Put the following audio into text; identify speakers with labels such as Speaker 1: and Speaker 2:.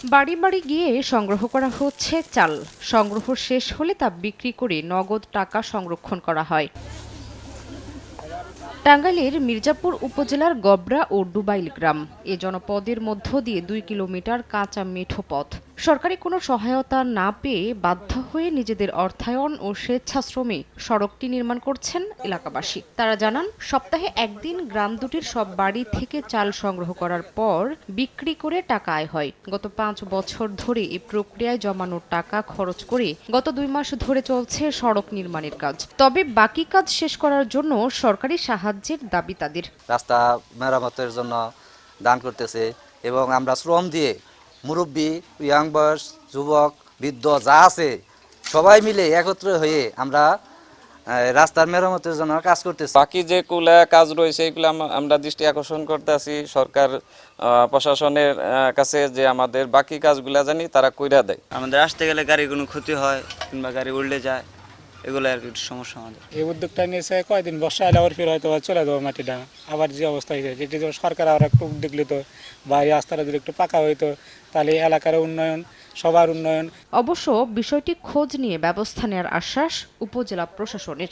Speaker 1: বাড়ি বাড়ি গিয়ে সংগ্রহ করা হচ্ছে চাল। সংগ্রহ শেষ হলে তা বিক্রি করে নগদ টাকা সংরক্ষণ করা হয়। টাঙ্গাইলের মির্জাপুর উপজেলার গবরা ও ডুবাইল গ্রাম এ জনপদের মধ্য দিয়ে 2 কিলোমিটার কাঁচা মেঠো পথ। সরকারি কোনো সহায়তা না পেয়ে বাধ্য হয়ে নিজেদের অর্থায়ন ও স্বেচ্ছাশ্রমে সড়কটি নির্মাণ করছেন এলাকাবাসী। তারা জানান, সপ্তাহে একদিন গ্রাম দুটির সব বাড়ি থেকে চাল সংগ্রহ করার পর বিক্রি করে টাকা আয় হয়। গত 5 বছর ধরে এই প্রক্রিয়ায় জমানো টাকা খরচ করে গত 2 মাস ধরে চলছে সড়ক নির্মাণের কাজ। তবে বাকি কাজ শেষ করার জন্য সরকারি সাহায্যের দাবি তাদের।
Speaker 2: রাস্তা মেরামতের জন্য দান করতেছে এবং আমরা শ্রম দিয়ে মুরব্বী, ইয়াং বয়স, যুবক, বৃদ্ধ যা আছে সবাই মিলে একত্র হয়ে আমরা রাস্তার মেরামতের জন্য কাজ করতেছি।
Speaker 3: বাকি যে কাজ রয়েছে এগুলো আমরা দৃষ্টি আকর্ষণ করতেছি সরকার প্রশাসনের কাছে, যে আমাদের বাকি কাজগুলা জানি তারা কইরা দেয়।
Speaker 4: আমাদের আসতে গেলে গাড়ি কোনো ক্ষতি হয় কিংবা গাড়ি উল্টে যায়, এগুলো আর কি সমস্যা আমাদের।
Speaker 5: এই উদ্যোগটা নিয়েছে কয়েকদিন, বর্ষা এলে আবার ফির হয়তো চলে যাবো মাটিটা আবার যে অবস্থা হয়েছে। যেটি সরকার আবার একটু উদ্যোগ নিত বা এই রাস্তাটা যদি একটু পাকা হইতো তাহলে এলাকার উন্নয়ন, সবার উন্নয়ন।
Speaker 1: অবশ্য বিষয়টি খোঁজ নিয়ে ব্যবস্থা নেওয়ার আশ্বাস উপজেলা প্রশাসনের।